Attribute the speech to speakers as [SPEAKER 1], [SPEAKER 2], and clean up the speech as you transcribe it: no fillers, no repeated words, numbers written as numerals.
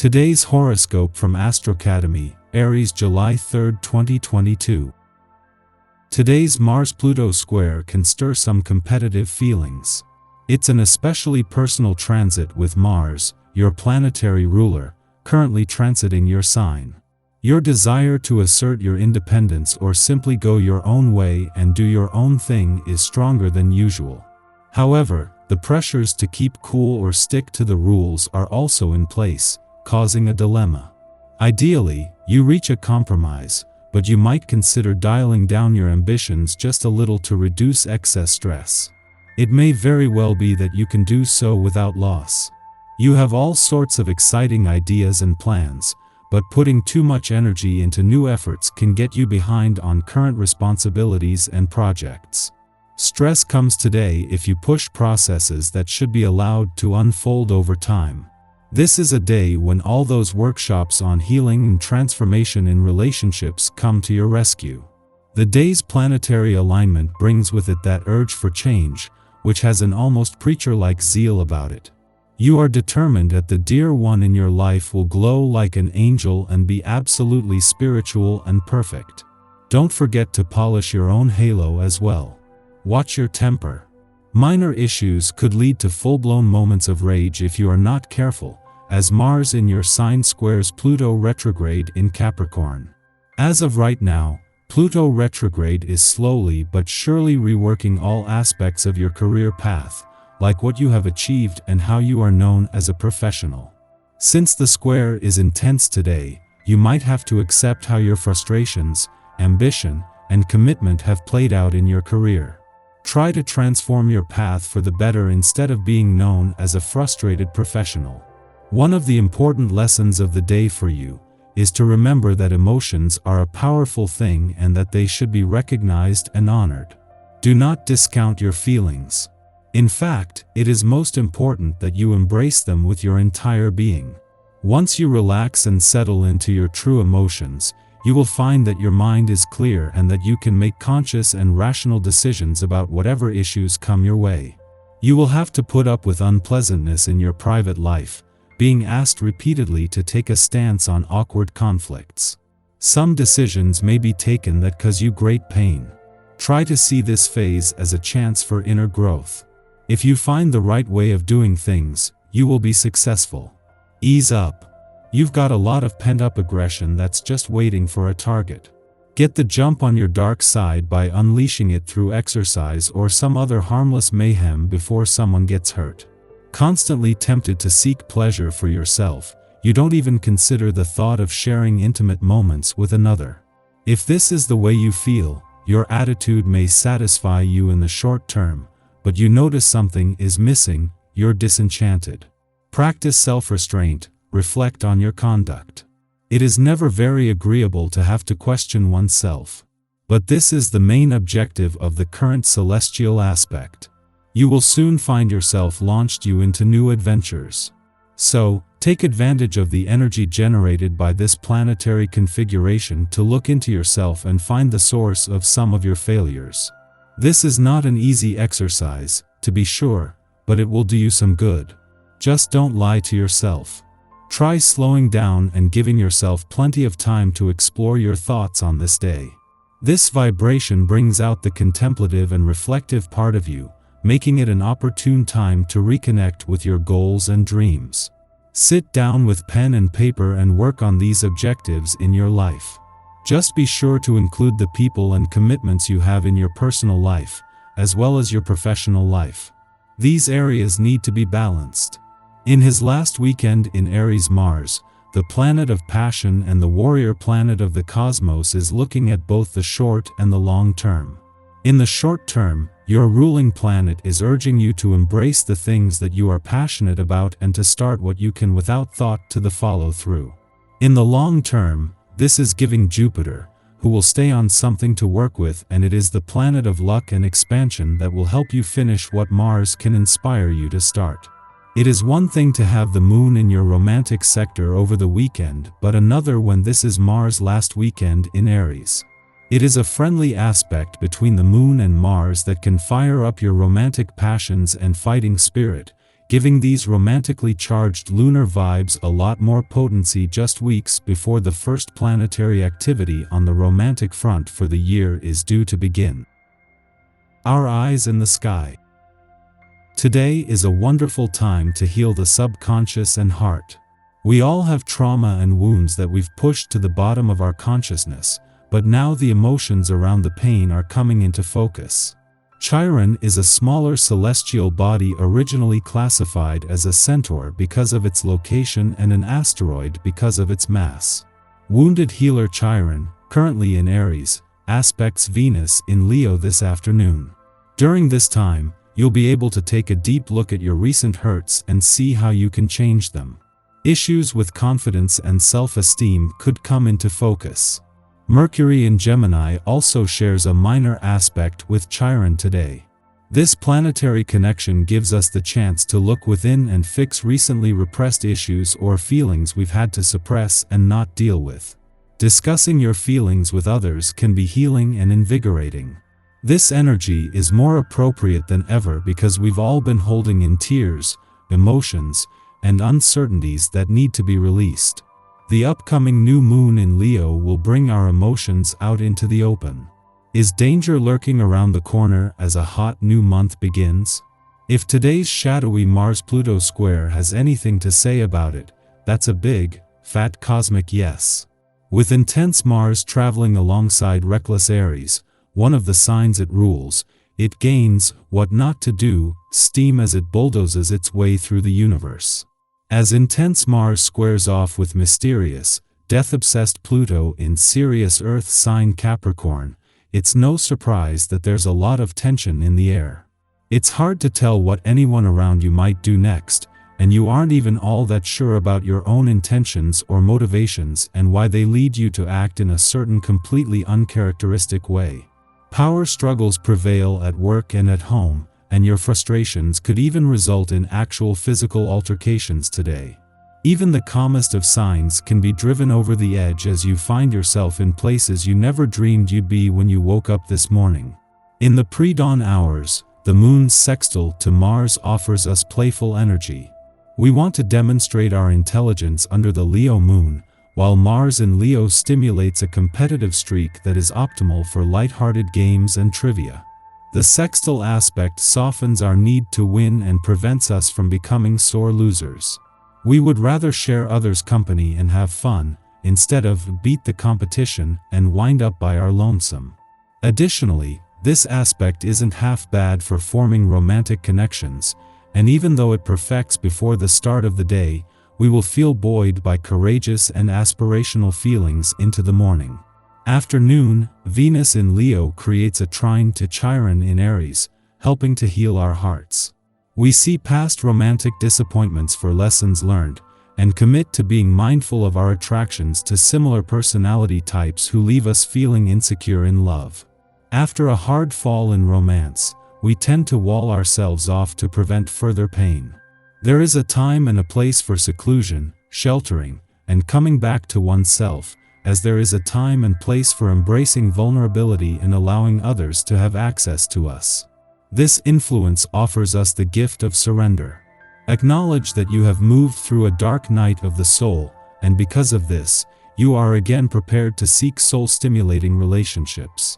[SPEAKER 1] Today's horoscope from Astrocademy, Aries, July 3, 2022. Today's Mars-Pluto square can stir some competitive feelings. It's an especially personal transit with Mars, your planetary ruler, currently transiting your sign. Your desire to assert your independence or simply go your own way and do your own thing is stronger than usual. However, the pressures to keep cool or stick to the rules are also in place, causing a dilemma. Ideally, you reach a compromise, but you might consider dialing down your ambitions just a little to reduce excess stress. It may very well be that you can do so without loss. You have all sorts of exciting ideas and plans, but putting too much energy into new efforts can get you behind on current responsibilities and projects. Stress comes today if you push processes that should be allowed to unfold over time. This is a day when all those workshops on healing and transformation in relationships come to your rescue. The day's planetary alignment brings with it that urge for change, which has an almost preacher-like zeal about it. You are determined that the dear one in your life will glow like an angel and be absolutely spiritual and perfect. Don't forget to polish your own halo as well. Watch your temper. Minor issues could lead to full-blown moments of rage if you are not careful, as Mars in your sign squares Pluto retrograde in Capricorn. As of right now, Pluto retrograde is slowly but surely reworking all aspects of your career path, like what you have achieved and how you are known as a professional. Since the square is intense today, you might have to accept how your frustrations, ambition, and commitment have played out in your career. Try to transform your path for the better instead of being known as a frustrated professional. One of the important lessons of the day for you is to remember that emotions are a powerful thing and that they should be recognized and honored. Do not discount your feelings. In fact, it is most important that you embrace them with your entire being. Once you relax and settle into your true emotions, you will find that your mind is clear and that you can make conscious and rational decisions about whatever issues come your way. You will have to put up with unpleasantness in your private life, being asked repeatedly to take a stance on awkward conflicts. Some decisions may be taken that cause you great pain. Try to see this phase as a chance for inner growth. If you find the right way of doing things, you will be successful. Ease up. You've got a lot of pent-up aggression that's just waiting for a target. Get the jump on your dark side by unleashing it through exercise or some other harmless mayhem before someone gets hurt. Constantly tempted to seek pleasure for yourself, you don't even consider the thought of sharing intimate moments with another. If this is the way you feel, your attitude may satisfy you in the short term, but you notice something is missing, you're disenchanted. Practice self-restraint, reflect on your conduct. It is never very agreeable to have to question oneself. But this is the main objective of the current celestial aspect. You will soon find yourself launched into new adventures. So, take advantage of the energy generated by this planetary configuration to look into yourself and find the source of some of your failures. This is not an easy exercise, to be sure, but it will do you some good. Just don't lie to yourself. Try slowing down and giving yourself plenty of time to explore your thoughts on this day. This vibration brings out the contemplative and reflective part of you, making it an opportune time to reconnect with your goals and dreams. Sit down with pen and paper and work on these objectives in your life. Just be sure to include the people and commitments you have in your personal life, as well as your professional life. These areas need to be balanced. In his last weekend in Aries, Mars, the planet of passion and the warrior planet of the cosmos, is looking at both the short and the long term. In the short term, your ruling planet is urging you to embrace the things that you are passionate about and to start what you can without thought to the follow-through. In the long term, this is giving Jupiter, who will stay on something to work with, and it is the planet of luck and expansion that will help you finish what Mars can inspire you to start. It is one thing to have the moon in your romantic sector over the weekend, but another when this is Mars' last weekend in Aries. It is a friendly aspect between the moon and Mars that can fire up your romantic passions and fighting spirit, giving these romantically charged lunar vibes a lot more potency just weeks before the first planetary activity on the romantic front for the year is due to begin. Our eyes in the sky. Today is a wonderful time to heal the subconscious and heart. We all have trauma and wounds that we've pushed to the bottom of our consciousness, but now the emotions around the pain are coming into focus. Chiron is a smaller celestial body originally classified as a centaur because of its location and an asteroid because of its mass. Wounded healer Chiron, currently in Aries, aspects Venus in Leo this afternoon. During this time, you'll be able to take a deep look at your recent hurts and see how you can change them. Issues with confidence and self-esteem could come into focus. Mercury in Gemini also shares a minor aspect with Chiron today. This planetary connection gives us the chance to look within and fix recently repressed issues or feelings we've had to suppress and not deal with. Discussing your feelings with others can be healing and invigorating. This energy is more appropriate than ever because we've all been holding in tears, emotions, and uncertainties that need to be released. The upcoming new moon in Leo will bring our emotions out into the open. Is danger lurking around the corner as a hot new month begins? If today's shadowy Mars-Pluto square has anything to say about it, that's a big, fat cosmic yes. With intense Mars traveling alongside reckless Aries, one of the signs it rules, it gains, what not to do, steam as it bulldozes its way through the universe. As intense Mars squares off with mysterious, death-obsessed Pluto in Sirius Earth sign Capricorn, it's no surprise that there's a lot of tension in the air. It's hard to tell what anyone around you might do next, and you aren't even all that sure about your own intentions or motivations and why they lead you to act in a certain completely uncharacteristic way. Power struggles prevail at work and at home, and your frustrations could even result in actual physical altercations today. Even the calmest of signs can be driven over the edge as you find yourself in places you never dreamed you'd be when you woke up this morning. In the pre-dawn hours, the moon's sextile to Mars offers us playful energy. We want to demonstrate our intelligence under the Leo moon, while Mars in Leo stimulates a competitive streak that is optimal for lighthearted games and trivia. The sextile aspect softens our need to win and prevents us from becoming sore losers. We would rather share others' company and have fun, instead of beat the competition and wind up by our lonesome. Additionally, this aspect isn't half bad for forming romantic connections, and even though it perfects before the start of the day, we will feel buoyed by courageous and aspirational feelings into the morning. Afternoon, Venus in Leo creates a trine to Chiron in Aries, helping to heal our hearts. We see past romantic disappointments for lessons learned, and commit to being mindful of our attractions to similar personality types who leave us feeling insecure in love. After a hard fall in romance, we tend to wall ourselves off to prevent further pain. There is a time and a place for seclusion, sheltering, and coming back to oneself, as there is a time and place for embracing vulnerability and allowing others to have access to us. This influence offers us the gift of surrender. Acknowledge that you have moved through a dark night of the soul, and because of this, you are again prepared to seek soul-stimulating relationships.